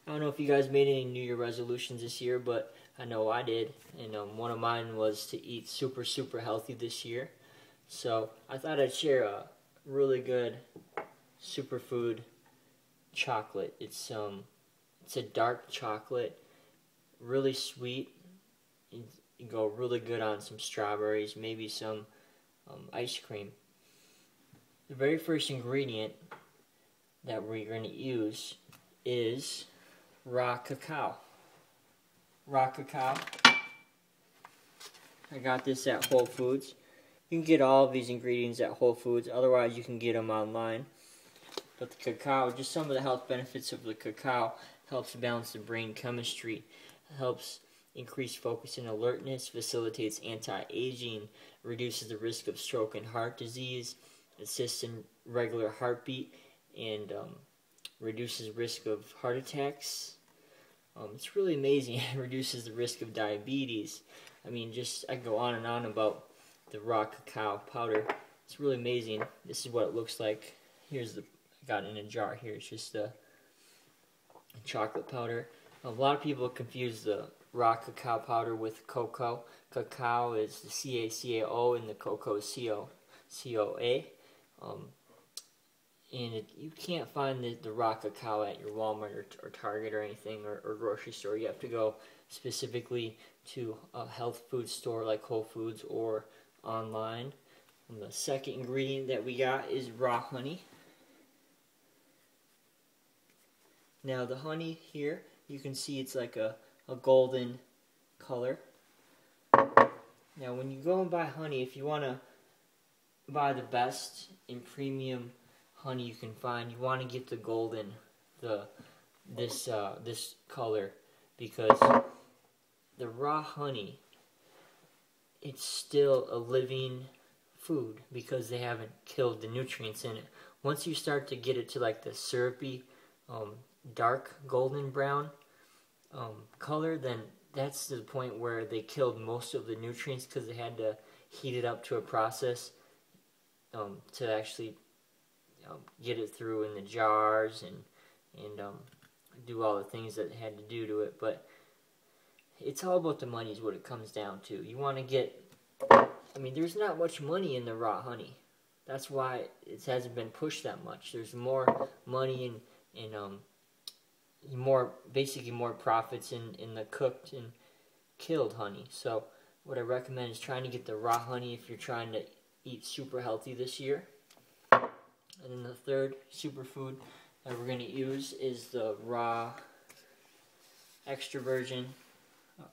I don't know if you guys made any New Year resolutions this year, but I know I did. And one of mine was to eat super healthy this year. So I thought I'd share a really good superfood chocolate. It's a dark chocolate, really sweet. You go really good on some strawberries, maybe some ice cream. The very first ingredient that we're going to use is raw cacao. Raw cacao. I got this at Whole Foods. You can get all of these ingredients at Whole Foods, otherwise you can get them online. But the cacao, just some of the health benefits of the cacao, helps balance the brain chemistry, helps increase focus and alertness, facilitates anti-aging, reduces the risk of stroke and heart disease, assists in regular heartbeat, and reduces risk of heart attacks. It's really amazing. It reduces the risk of diabetes. I mean, I can go on and on about the raw cacao powder. It's really amazing. This is what it looks like. I got it in a jar here. It's just a chocolate powder. A lot of people confuse the raw cacao powder with cocoa. Cacao is the C-A-C-A-O and the cocoa is C-O-A. And you can't find the raw cacao at your Walmart or Target or anything or grocery store. You have to go specifically to a health food store like Whole Foods or online. And the second ingredient that we got is raw honey. Now the honey here, you can see it's like a golden color. Now when you go and buy honey, if you want to buy the best and premium honey you can find, you want to get the golden, this color, because the raw honey, it's still a living food because they haven't killed the nutrients in it. Once you start to get it to like the syrupy, dark golden brown color, then that's the point where they killed most of the nutrients because they had to heat it up to a process to actually get it through in the jars and do all the things that had to do to it. But it's all about the money is what it comes down to. You want to get, I mean, there's not much money in the raw honey. That's why it hasn't been pushed that much. There's more money in basically more profits in the cooked and killed honey. So what I recommend is trying to get the raw honey if you're trying to eat super healthy this year. And then the third superfood that we're going to use is the raw extra virgin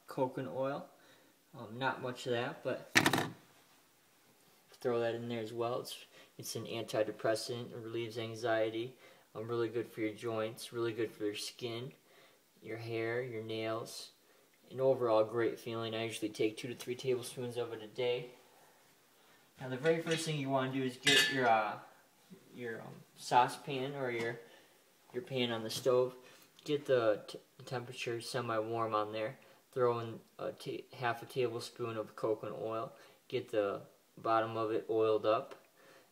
coconut oil. Not much of that, but throw that in there as well. It's an antidepressant. It relieves anxiety. Really good for your joints. Really good for your skin, your hair, your nails. An overall great feeling. I usually take 2 to 3 tablespoons of it a day. Now the very first thing you want to do is get your saucepan or your pan on the stove. Get the temperature semi-warm on there. Throw in half a tablespoon of coconut oil. Get the bottom of it oiled up.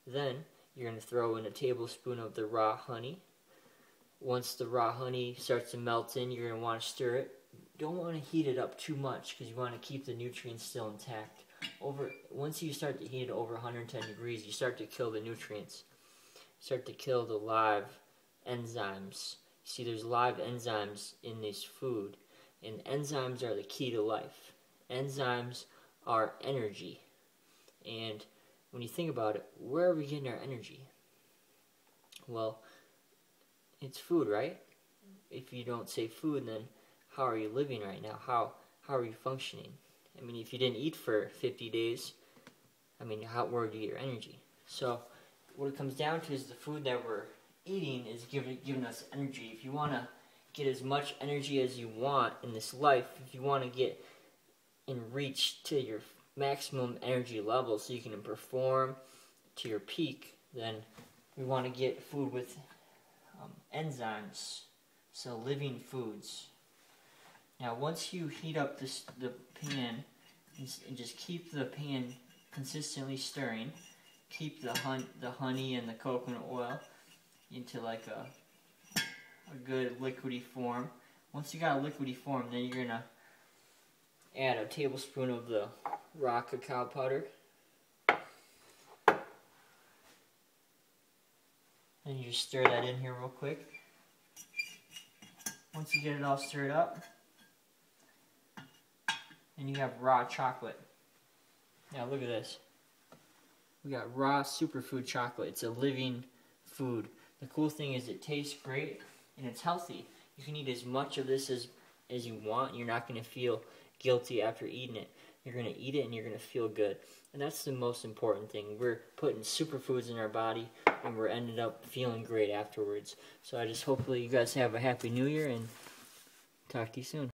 Then you're going to throw in a tablespoon of the raw honey. Once the raw honey starts to melt in, you're going to want to stir it. You don't want to heat it up too much because you want to keep the nutrients still intact. Once you start to heat it over 110 degrees, you start to kill the nutrients. Start to kill the live enzymes. See, there's live enzymes in this food, and enzymes are the key to life. Enzymes are energy, and when you think about it, where are we getting our energy? Well, it's food, right? If you don't say food, then how are you living right now? How are you functioning? I mean, if you didn't eat for 50 days, I mean, where do you get your energy? So what it comes down to is the food that we're eating is giving us energy. If you want to get as much energy as you want in this life, if you want to get and reach to your maximum energy level so you can perform to your peak, then we want to get food with enzymes, so living foods. Now once you heat up the pan, and just keep the pan consistently stirring, keep the honey and the coconut oil into like a good liquidy form. Once you got a liquidy form, then you're gonna add a tablespoon of the raw cacao powder. And you just stir that in here real quick. Once you get it all stirred up, and you have raw chocolate. Now look at this. We got raw superfood chocolate. It's a living food. The cool thing is it tastes great and it's healthy. You can eat as much of this as you want. You're not going to feel guilty after eating it. You're going to eat it and you're going to feel good. And that's the most important thing. We're putting superfoods in our body and we're ended up feeling great afterwards. So I just hopefully you guys have a happy new year and talk to you soon.